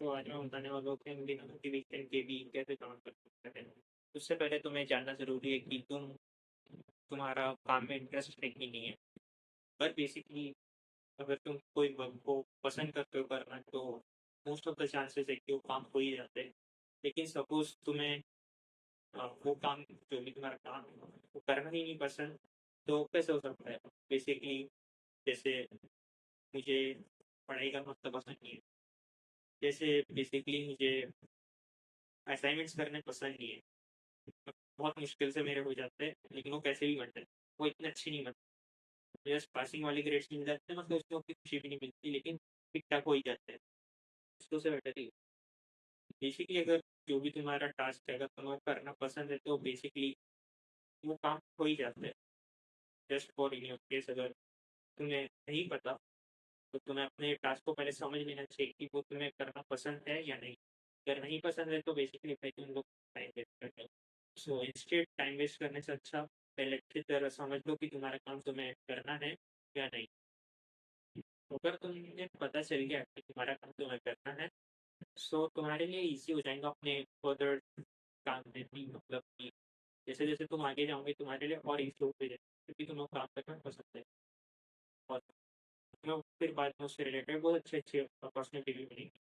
तो आज मैं बताने वाला हूँ कि हम बिना मोटिवेशन के भी कैसे काम कर सकते हैं। उससे पहले तुम्हें जानना ज़रूरी है कि तुम्हारा काम में इंटरेस्ट है कि नहीं है। पर बेसिकली अगर तुम कोई वर्क को पसंद करते हो करना तो मोस्ट ऑफ द चांसेस है कि वो काम हो ही जाते हैं। लेकिन सपोज तुम्हें वो काम जो भी तुम्हारा काम है वो करना ही नहीं पसंद, तो कैसे हो सकता है? बेसिकली जैसे मुझे पढ़ाई करना उतना पसंद नहीं है। जैसे बेसिकली मुझे असाइनमेंट्स करने पसंद नहीं है। बहुत मुश्किल से मेरे हो जाते हैं, लेकिन वो कैसे भी बनते हैं। वो इतने अच्छे नहीं बनते, जस्ट पासिंग वाले ग्रेड्स मिल जाते हैं, मतलब उसमें उतनी खुशी भी नहीं मिलती, लेकिन ठीक ठाक हो ही जाते हैं। इसको से बेटर ही बेसिकली अगर जो भी तुम्हारा टास्क है अगर तुम्हें करना पसंद है तो बेसिकली वो काम हो ही जाता है। Just for in your case, अगर तुम्हें नहीं पता तो तुम्हें अपने टास्क को पहले समझ लेना चाहिए कि वो तुम्हें करना पसंद है या नहीं। अगर नहीं पसंद है तो बेसिकली भाई तुम लोग टाइम वेस्ट करते हो। सो इंस्टेड टाइम वेस्ट करने से अच्छा पहले अच्छी तरह समझ लो कि तुम्हारा काम तुम्हें करना है या नहीं। तो अगर तुम्हें पता चल गया कि तुम्हारा काम तुम्हें करना है, सो तुम्हारे लिए इजी हो जाएगा अपने फर्दर काम में भी, मतलब कि जैसे जैसे तुम आगे जाओगे तुम्हारे लिए और इजी होते जाएगा, क्योंकि तुम्हें काम करना पसंद है। और तुम्हें फिर बाद में उससे रिलेटेड बहुत अच्छे अच्छे अपॉर्चुनिटी भी मिलेंगी।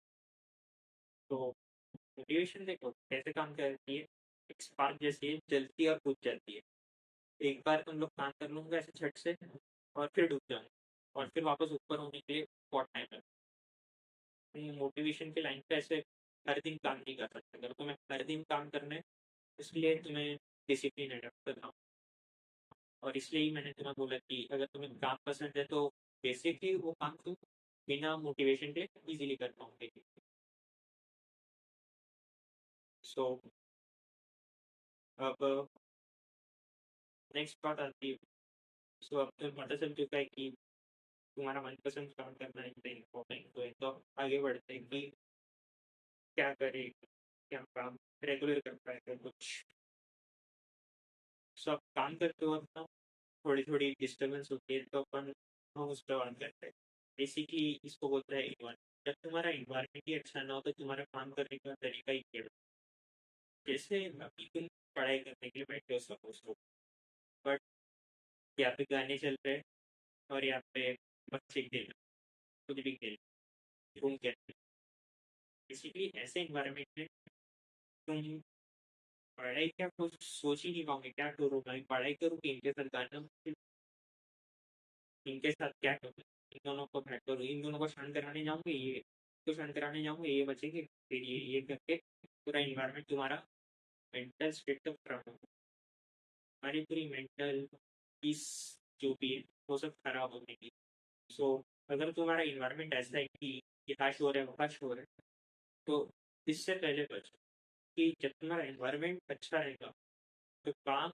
तो मोटिवेशन देखो कैसे काम करती है। एक स्पार्क जैसी है, जलती है और बुझ जाती है। एक बार तुम लोग काम कर लूंगा ऐसे झट से, और फिर डूब जाए, और फिर वापस ऊपर होने के लिए बहुत टाइम लगता है। मोटिवेशन के लाइन पे ऐसे हर दिन काम नहीं कर सकते। अगर तुम्हें हर दिन काम करना है, इसलिए तुम्हें डिसिप्लिन अडॉप्ट करना होगा। और इसलिए ही मैंने तुम्हें बोला कि अगर तुम्हें काम पसंद है तो बेसिकली वो काम तुम बिना मोटिवेशन के इजीली कर पाओगे। सो अब नेक्स्ट बात आती है। सो अब तुम्हें पता चल चुका है कि तुम्हारा मनपसंद काम करना है इम्पोर्टेंट, तो ये तो आगे बढ़ते हैं कि क्या करें, क्या काम रेगुलर कर पाए अगर कुछ। सब काम करते वक्त ना थोड़ी थोड़ी डिस्टर्बेंस होती है, तो अपन हम उस पर बात करते हैं। बेसिकली इसको बोलते हैं इन्वायरमेंट। जब तुम्हारा इन्वायरमेंट ही अच्छा ना हो तो तुम्हारा काम करने का तरीका ही क्या है? जैसे अभी तुम पढ़ाई करने के लिए बैठे हो सपोज तो, बट यहाँ पे गाने चल रहे हैं और यहाँ पे बच्चे खेल रहे, कुछ भी खेल घूम के। बेसिकली ऐसे इन्वायरमेंट में तुम पढ़ाई क्या कुछ सोच ही नहीं पाओगे, क्या करूँ मैं, पढ़ाई करूँ कि इनके साथ गाना, इनके साथ क्या करूँ, इन दोनों को भेंट करूँ, इन दोनों को शांत कराने जाऊंगे, ये तो शांत कराने जाऊंगे, ये बचेंगे, फिर ये करके पूरा इन्वायरमेंट तुम्हारा मेंटल स्टेट ऑफ खराब होगा। हमारी पूरी मेंटल पीस जो भी है वो सब खराब होने की। सो अगर तुम्हारा इन्वायरमेंट ऐसा है कि ये हाश हो रहा है वहाश हो रहा है, तो इससे पहले बचो। कि जब तुम्हारा इन्वायरमेंट अच्छा रहेगा तो काम,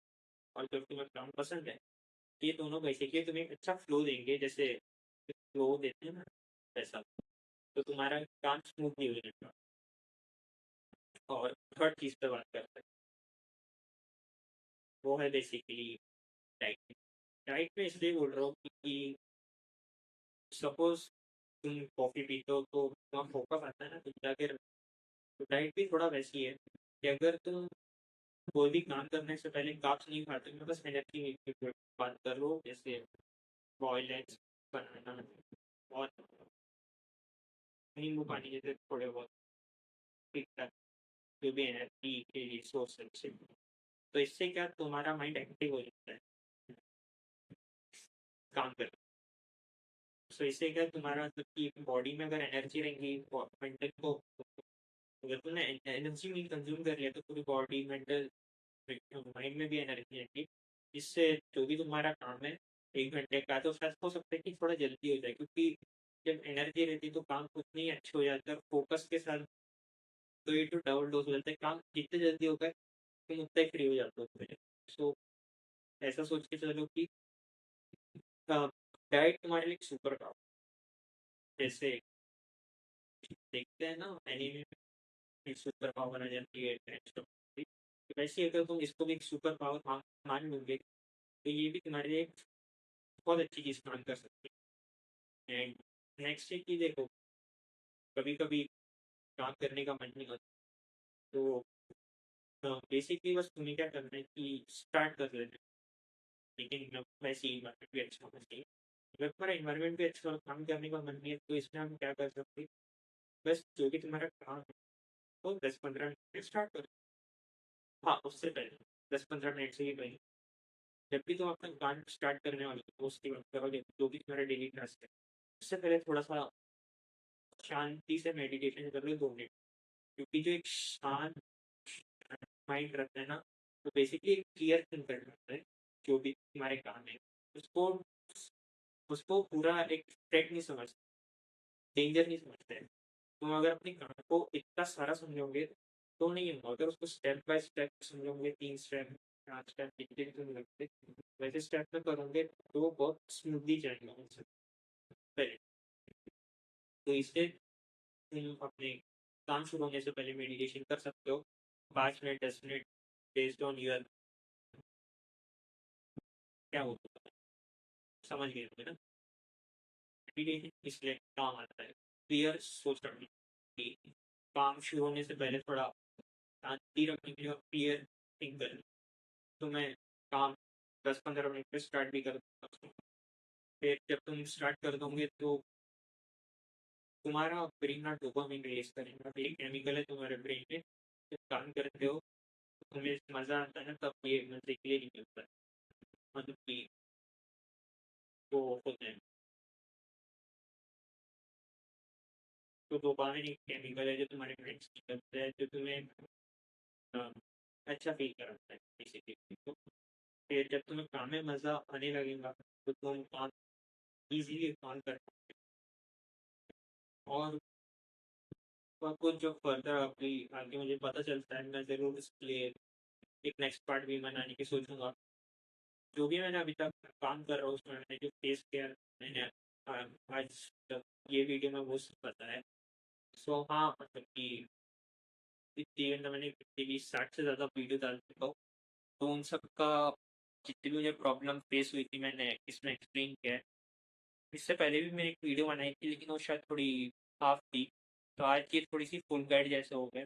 और जब तुम्हें काम पसंद है, ये दोनों बेसिकली तुम्हें एक अच्छा फ्लो देंगे। जैसे फ्लो देते हैं ना वैसा, तो तुम्हारा काम स्मूथली हो जाएगा। और थर्ड चीज पे बात करते हैं, वो है बेसिकली डाइट। डाइट में इसलिए बोल रहा हूँ क्योंकि सपोज तुम कॉफी पीते हो तो तुम्हारा फोकस आता है ना तुम जाकर। तो डाइट भी थोड़ा वैसी है कि अगर तुम कोई भी काम करने से पहले कार्ब्स नहीं खाते, मैं बस एनर्जी की बात कर लो, जैसे बॉयल एग्स, बनाना, और नींबू पानी जैसे थोड़े बहुत ठीक ठाक जो भी एनर्जी के रिसोर्स है। तो इससे क्या तुम्हारा माइंड एक्टिव हो जाता है काम कर। सो इससे क्या तुम्हारा मतलब कि बॉडी में अगर एनर्जी रहेंगी, मेंटल को अगर तुमने एनर्जी नहीं कंज्यूम कर लिया तो पूरी बॉडी मेंटल माइंड में भी एनर्जी आएगी। इससे जो भी तुम्हारा काम है 1 घंटे का, तो शायद हो सकता है कि थोड़ा जल्दी हो जाए, क्योंकि जब एनर्जी रहती है तो काम उतने ही अच्छे हो जाते हैं, और फोकस के साथ तो ये तो डबल डोज हो जाता है। काम जितने जल्दी होगा तुम उतना ही फ्री हो जाते हो। सो ऐसा सोच के चलो कि डाइट तुम्हारे लिए सुपर पावर। जैसे देखते हैं ना एनीमे में सुपर पावर आ जाती है, वैसे ही अगर तुम इसको भी एक सुपर पावर मान लोगे तो ये भी तुम्हारे लिए एक बहुत अच्छी चीज काम कर सकती है। एंड नेक्स्ट है कि देखो, कभी कभी काम करने का मन नहीं होता। तो बेसिकली बस तुम्हें क्या करना है कि स्टार्ट कर लेना है। लेकिन वैसे ही इन्वायरमेंट भी अच्छा होना चाहिए। अगर तुम्हारा इन्वायरमेंट भी अच्छा और काम करने का मन नहीं है तो इसमें हम क्या कर सकते हैं, बस जो भी तुम्हारा काम है वो 10-15 मिनट में स्टार्ट करो। हाँ, उससे पहले 10-15 मिनट से ही पहले जब भी तुम अपना काम स्टार्ट करने वाले हो तो उसकी बात करोगे जो भी तुम्हारा डेली टास्क है उससे पहले थोड़ा सा शांति से मेडिटेशन कर लो 2 मिनट। क्योंकि जो एक शांत माइंड रखना है ना, तो बेसिकली एक क्लियर थिंकर रहता है। जो भी तुम्हारे काम है उसको उसको पूरा एक थ्रेट नहीं समझते, डेंजर नहीं समझते हैं। तुम अगर अपने काम को इतना सारा समझोगे तो नहीं होगा। अगर उसको स्टेप बाय स्टेप समझोगे, 3 स्टेप 4 स्टेप जितने भी तुम्हें लगते वैसे स्टेप में करोगे तो वो बहुत स्मूथली जाएगा उनसे पहले। तो इससे तुम अपने काम शुरू होने से पहले मेडिटेशन कर सकते हो, 5 minute 10 minute, based on your क्या होता है, समझ गए होंगे ना। मेडिटेशन इसलिए काम आता है क्लियर सोच रखने की, काम शुरू होने से पहले थोड़ा शांति रखने के लिए और क्लियर थिंक करने। तो मैं काम 10-15 मिनट में स्टार्ट भी कर सकता हूँ। फिर जब तुम स्टार्ट कर दोगे तो तुम्हारा ब्रेन ना डोपामिन रिलीज करेगा, ये केमिकल है तुम्हारे ब्रेन में। जब काम करते हो तो तुम्हें मजा आता है ना, तब ये मजे के लिए नहीं मिलता है, मतलब कि वो होते हैं। तो डोपामिन एक केमिकल है जो तुम्हारे ब्रेन से निकलता है, जो तुम्हें अ, अच्छा फील कराता है बेसिकली। तो फिर जब तुम्हें काम में मजा आने लगेगा तो तुम काम इजीली काम कर पाओगे। और कुछ जो फर्दर अभी आगे मुझे पता चलता है मैं ज़रूर इसके लिए एक नेक्स्ट पार्ट भी बनाने की सोचूंगा। जो भी मैंने अभी तक काम कर रहा हूँ उसमें मैंने जो फेस किया मैंने आज तक ये वीडियो में वो सब बताया। सो हाँ, मतलब कि इवन तो मैंने 20-60 से ज़्यादा वीडियो डाल चुका हूँ। तो उन सब का जितनी भी मुझे प्रॉब्लम फेस हुई थी मैंने इसमें एक्सप्लेन किया है। इससे पहले भी मैंने एक वीडियो बनाई थी लेकिन वो शायद थोड़ी हाफ थी। तो आज की थोड़ी सी फुल गाइड जैसे हो गए।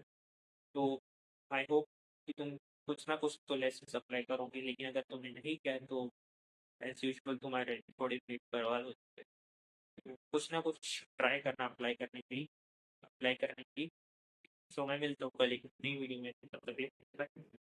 तो आई होप कि तुम कुछ ना कुछ तो लेसन अप्लाई करोगे, लेकिन अगर तुमने नहीं किया है तो एज यूजुअल तुम्हारे थोड़ी फीट बर्बाद हो चुके हैं। तो कुछ ना कुछ ट्राई करना अप्लाई करने की। सो मैं मिलता हूँ कल एक नई वीडियो में, तब तक के लिए, बाय।